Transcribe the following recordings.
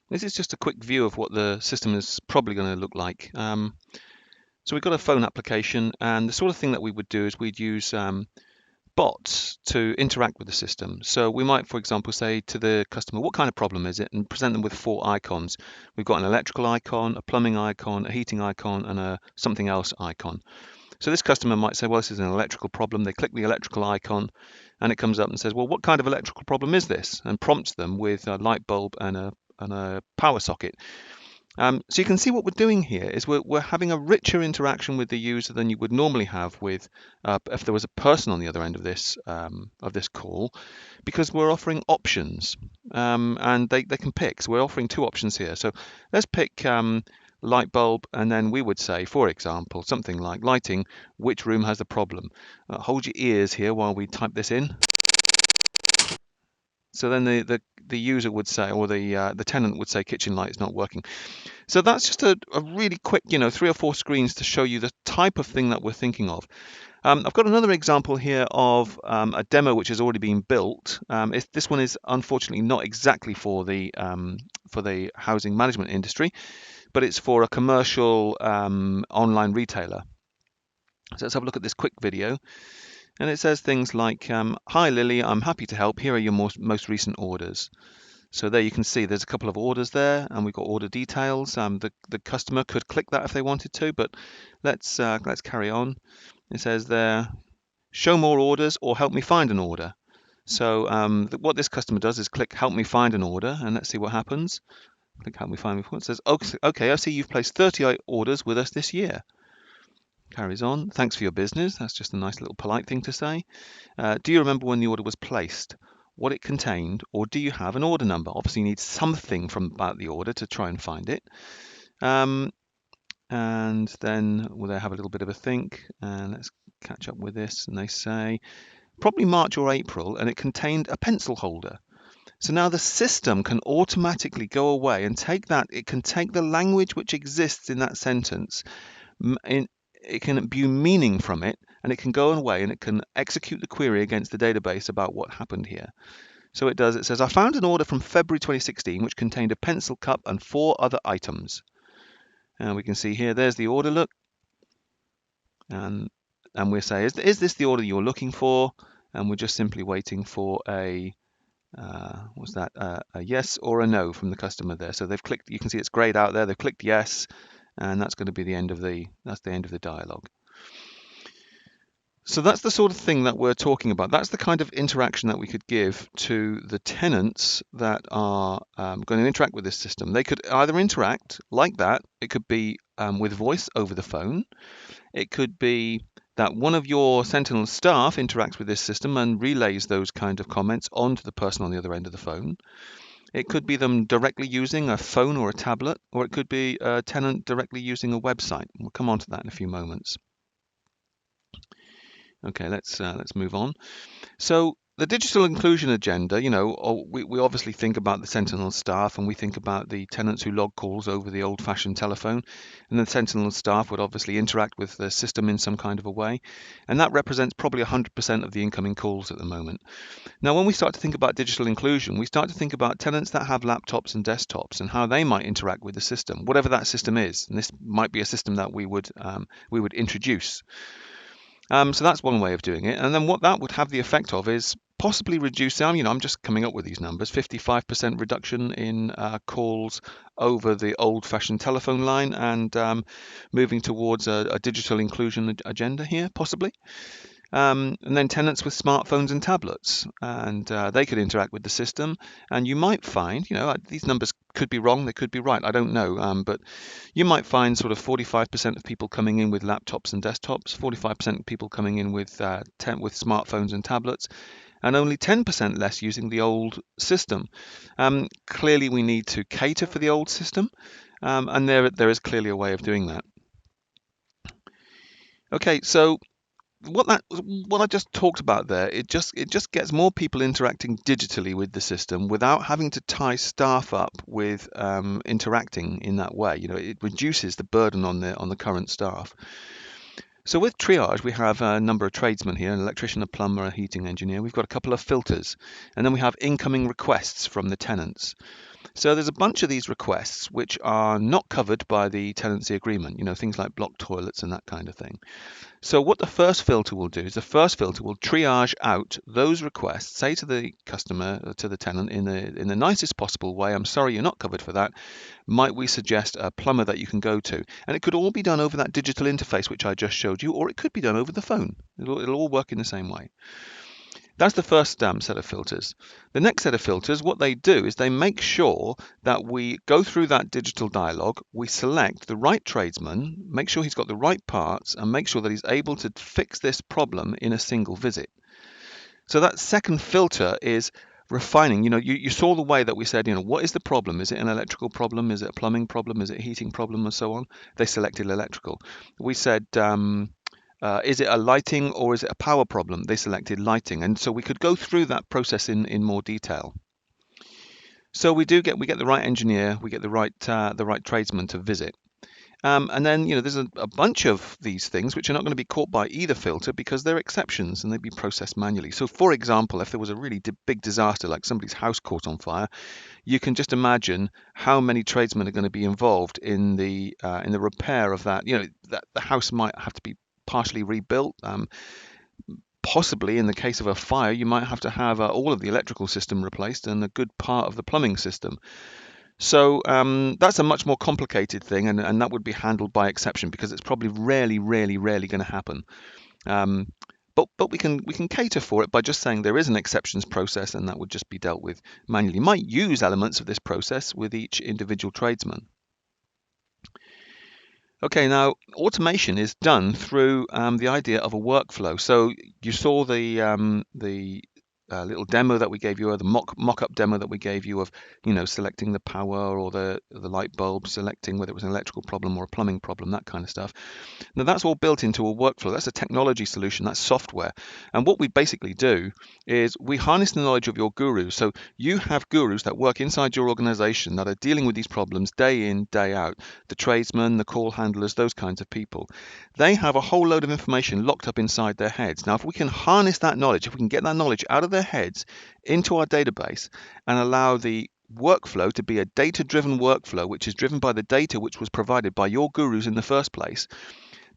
This is just a quick view of what the system is probably going to look like. So we've got a phone application, and the sort of thing that we would do is we'd use bots to interact with the system. So we might, for example, say to the customer, what kind of problem is it? And present them with 4 icons. We've got an electrical icon, a plumbing icon, a heating icon, and a something else icon. So this customer might say, well, this is an electrical problem. They click the electrical icon, and it comes up and says, well, what kind of electrical problem is this? And prompts them with a light bulb and a power socket. So you can see what we're doing here is we're having a richer interaction with the user than you would normally have with if there was a person on the other end of this call, because we're offering options, and they can pick. So we're offering 2 options here. So let's pick light bulb, and then we would say, for example, something like lighting, which room has the problem? Hold your ears here while we type this in. So then the user would say, or the tenant would say, kitchen light is not working. So that's just a really quick, 3 or 4 screens to show you the type of thing that we're thinking of. I've got another example here of a demo which has already been built. This one is unfortunately not exactly for the housing management industry, but it's for a commercial online retailer. So let's have a look at this quick video. And it says things like, hi Lily, I'm happy to help. Here are your most recent orders. So there you can see there's a couple of orders there, and we've got order details. The customer could click that if they wanted to, but let's carry on. It says there, show more orders or help me find an order. So what this customer does is click help me find an order, and let's see what happens. Click help me find an order. It says, okay, I see you've placed 38 orders with us this year. Carries on. Thanks for your business. That's just a nice little polite thing to say. Do you remember when the order was placed, what it contained, or do you have an order number? Obviously, you need something from about the order to try and find it. And then they have a little bit of a think, and let's catch up with this. And they say, probably March or April, and it contained a pencil holder. So now the system can automatically go away and take that. It can take the language which exists in that sentence, it can imbue meaning from it, and it can go away and it can execute the query against the database about what happened here. So it does. It says, I found an order from February 2016 which contained a pencil cup and 4 other items. And we can see here, there's the order, look. And we say, is this the order you're looking for? And we're just simply waiting for a yes or a no from the customer there. So they've clicked, you can see it's grayed out there, they've clicked yes, and that's going to be the end of the dialogue. So that's the sort of thing that we're talking about. That's the kind of interaction that we could give to the tenants that are going to interact with this system. They could either interact like that. It could be with voice over the phone. It could be that one of your Sentinel staff interacts with this system and relays those kind of comments onto the person on the other end of the phone. It could be them directly using a phone or a tablet, or it could be a tenant directly using a website. We'll come on to that in a few moments. Okay, let's move on. So the digital inclusion agenda, we obviously think about the Sentinel staff, and we think about the tenants who log calls over the old-fashioned telephone, and the Sentinel staff would obviously interact with the system in some kind of a way, and that represents probably 100% of the incoming calls at the moment. Now, when we start to think about digital inclusion, we start to think about tenants that have laptops and desktops and how they might interact with the system, whatever that system is, and this might be a system that we would introduce. So that's one way of doing it. And then what that would have the effect of is possibly reducing, I'm just coming up with these numbers, 55% reduction in calls over the old-fashioned telephone line, and moving towards a digital inclusion agenda here, possibly. And then tenants with smartphones and tablets, and they could interact with the system. And you might find, these numbers could be wrong, they could be right, I don't know, but you might find sort of 45% of people coming in with laptops and desktops, 45% of people coming in with smartphones and tablets, and only 10% less using the old system. Clearly, we need to cater for the old system, and there is clearly a way of doing that. Okay, so what I just talked about there, it just gets more people interacting digitally with the system without having to tie staff up with interacting in that way. It reduces the burden on the current staff. So with triage, we have a number of tradesmen here, an electrician, a plumber, a heating engineer. We've got a couple of filters, and then we have incoming requests from the tenants. So there's a bunch of these requests which are not covered by the tenancy agreement, things like block toilets and that kind of thing. So what the first filter will do is the first filter will triage out those requests, say to the customer, to the tenant in the nicest possible way, I'm sorry you're not covered for that. Might we suggest a plumber that you can go to? And it could all be done over that digital interface which I just showed you, or it could be done over the phone. It'll all work in the same way. That's the first set of filters. The next set of filters, what they do is they make sure that we go through that digital dialogue, we select the right tradesman, make sure he's got the right parts, and make sure that he's able to fix this problem in a single visit. So that second filter is refining. You saw the way that we said, what is the problem? Is it an electrical problem? Is it a plumbing problem? Is it a heating problem? And so on. They selected electrical. We said, is it a lighting or is it a power problem? They selected lighting. And so we could go through that process in more detail. So we get the right engineer, we get the right tradesman to visit. And then, there's a bunch of these things which are not going to be caught by either filter because they're exceptions and they'd be processed manually. So, for example, if there was a really big disaster like somebody's house caught on fire, you can just imagine how many tradesmen are going to be involved in the repair of that. That the house might have to be partially rebuilt. Possibly, in the case of a fire, you might have to have all of the electrical system replaced and a good part of the plumbing system. So that's a much more complicated thing, and that would be handled by exception because it's probably rarely going to happen. But we can cater for it by just saying there is an exceptions process, and that would just be dealt with manually. You might use elements of this process with each individual tradesman. Okay, now automation is done through the idea of a workflow. So you saw the little demo that we gave you, or the mock-up demo that we gave you of, selecting the power or the light bulb, selecting whether it was an electrical problem or a plumbing problem, that kind of stuff. Now that's all built into a workflow. That's a technology solution. That's software. And what we basically do is we harness the knowledge of your gurus. So you have gurus that work inside your organization that are dealing with these problems day in, day out. The tradesmen, the call handlers, those kinds of people. They have a whole load of information locked up inside their heads. Now, if we can harness that knowledge, if we can get that knowledge out of their heads into our database and allow the workflow to be a data-driven workflow, which is driven by the data which was provided by your gurus in the first place,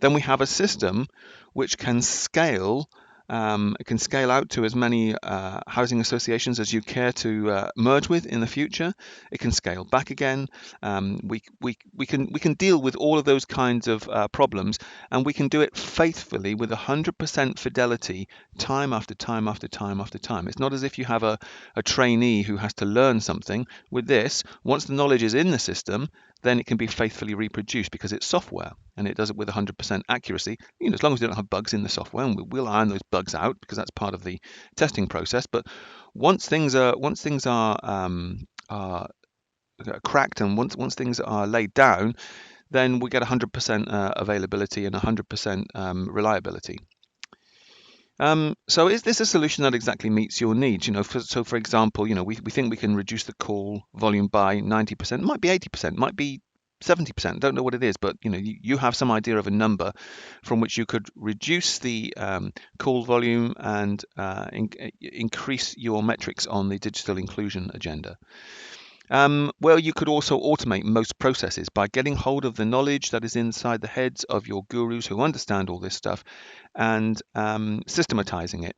then we have a system which can scale. It can scale out to as many housing associations as you care to merge with in the future. It can scale back again. We can deal with all of those kinds of problems, and we can do it faithfully with 100% fidelity, time after time after time after time. It's not as if you have a trainee who has to learn something. With this, once the knowledge is in the system, then it can be faithfully reproduced because it's software and it does it with 100% accuracy. As long as we don't have bugs in the software, and we'll iron those bugs out because that's part of the testing process. But once things are cracked and once things are laid down, then we get 100% availability and 100% reliability. So is this a solution that exactly meets your needs? So for example, we think we can reduce the call volume by 90%, might be 80%, might be 70%, don't know what it is, but you have some idea of a number from which you could reduce the call volume and increase your metrics on the digital inclusion agenda. Well, you could also automate most processes by getting hold of the knowledge that is inside the heads of your gurus who understand all this stuff and systematizing it.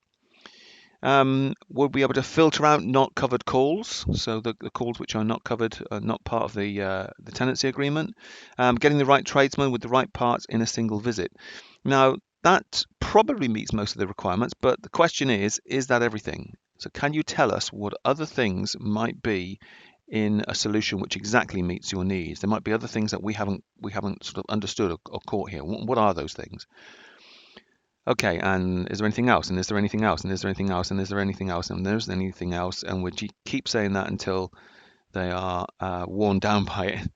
We'll be able to filter out not covered calls, so the calls which are not covered are not part of the tenancy agreement. Getting the right tradesman with the right parts in a single visit. Now, that probably meets most of the requirements, but the question is that everything? So can you tell us what other things might be in a solution which exactly meets your needs? There might be other things that we haven't sort of understood or caught here. What are those things? Okay, and is there anything else? And is there anything else? And is there anything else? And is there anything else? And there's anything else? And we keep saying that until they are worn down by it.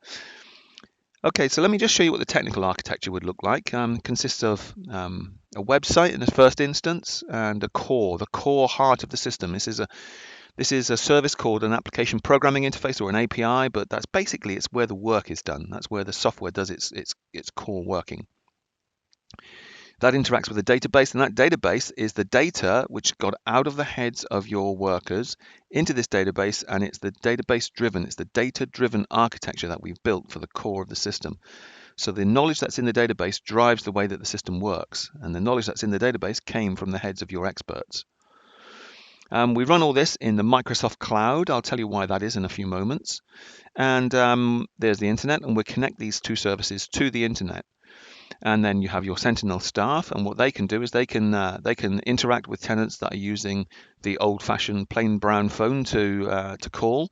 Okay, so let me just show you what the technical architecture would look like. Consists of a website in the first instance and the core heart of the system. This is a service called an application programming interface or an API, but that's basically it's where the work is done. That's where the software does its core working. That interacts with the database, and that database is the data which got out of the heads of your workers into this database, and it's the database driven, it's the data driven architecture that we've built for the core of the system. So the knowledge that's in the database drives the way that the system works, and the knowledge that's in the database came from the heads of your experts. We run all this in the Microsoft Cloud. I'll tell you why that is in a few moments. And there's the internet, and we connect these two services to the internet. And then you have your Sentinel staff, and what they can do is they can interact with tenants that are using the old-fashioned plain brown phone to call.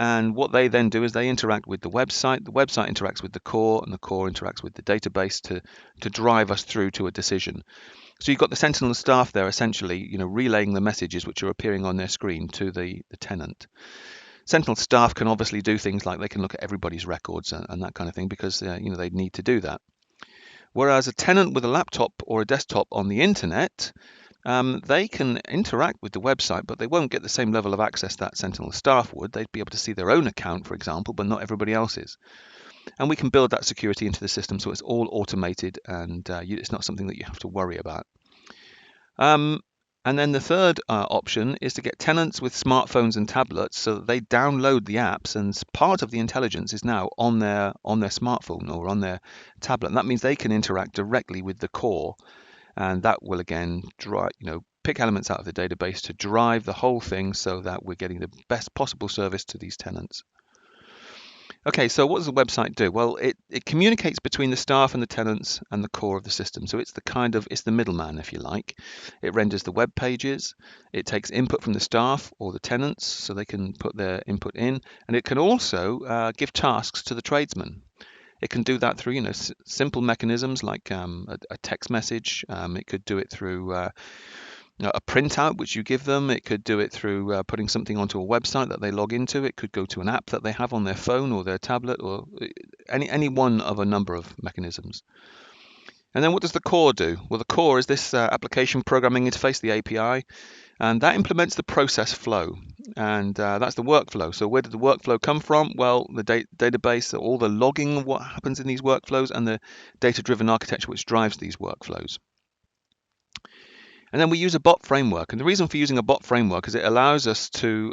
And what they then do is they interact with the website. The website interacts with the core, and the core interacts with the database to drive us through to a decision. So you've got the Sentinel staff there, essentially, relaying the messages which are appearing on their screen to the tenant. Sentinel staff can obviously do things like they can look at everybody's records and that kind of thing, because they need to do that. Whereas a tenant with a laptop or a desktop on the internet, they can interact with the website, but they won't get the same level of access that Sentinel staff would. They'd be able to see their own account, for example, but not everybody else's. And we can build that security into the system so it's all automated, and it's not something that you have to worry about. And then the third option is to get tenants with smartphones and tablets so that they download the apps, and part of the intelligence is now on their smartphone or on their tablet. And that means they can interact directly with the core, and that will again pick elements out of the database to drive the whole thing so that we're getting the best possible service to these tenants. Okay, so what does the website do? Well, it communicates between the staff and the tenants and the core of the system. So it's the middleman, if you like. It renders the web pages. It takes input from the staff or the tenants so they can put their input in. And it can also give tasks to the tradesmen. It can do that through simple mechanisms like a text message. It could do it through a printout which you give them. It could do it through putting something onto a website that they log into. It could go to an app that they have on their phone or their tablet, or any one of a number of mechanisms. And then what does the core do? Well, the core is this application programming interface, the API, and that implements the process flow, and that's the workflow. So where did the workflow come from? Well, the database, all the logging of what happens in these workflows, and the data-driven architecture which drives these workflows. And then we use a bot framework. And the reason for using a bot framework is it allows us to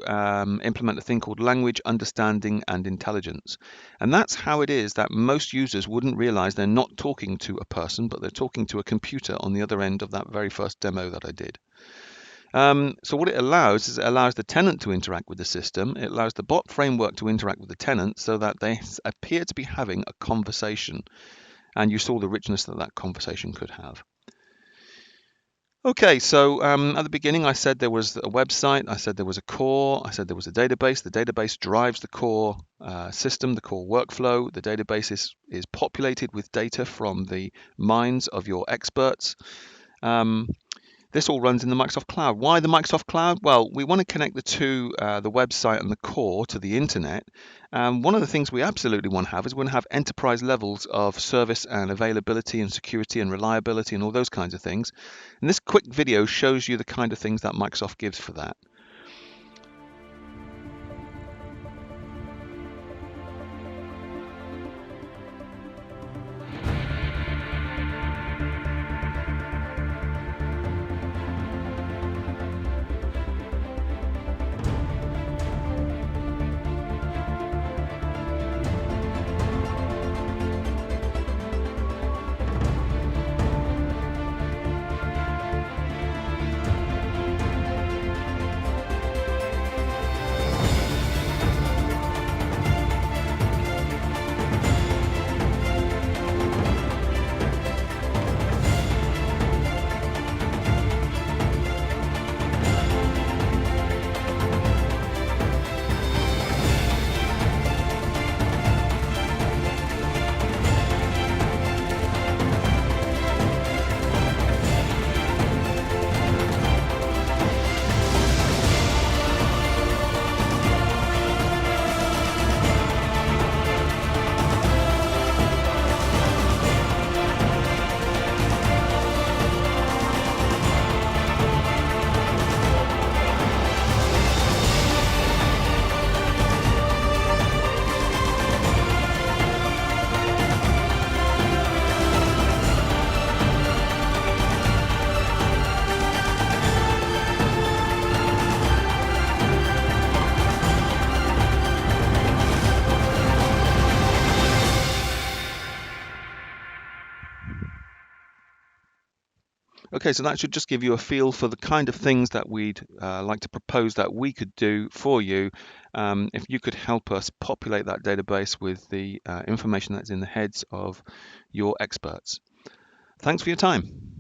implement a thing called language understanding and intelligence. And that's how it is that most users wouldn't realize they're not talking to a person, but they're talking to a computer on the other end of that very first demo that I did. So what it allows is it allows the tenant to interact with the system. It allows the bot framework to interact with the tenant so that they appear to be having a conversation. And you saw the richness that that conversation could have. Okay, so at the beginning I said there was a website, I said there was a core, I said there was a database. The database drives the core system, the core workflow. The database is populated with data from the minds of your experts. This all runs in the Microsoft Cloud. Why the Microsoft Cloud? Well, we want to connect the two, the website and the core, to the internet. One of the things we absolutely want to have is we want to have enterprise levels of service and availability and security and reliability and all those kinds of things. And this quick video shows you the kind of things that Microsoft gives for that. Okay, so that should just give you a feel for the kind of things that we'd like to propose that we could do for you, if you could help us populate that database with the information that's in the heads of your experts. Thanks for your time.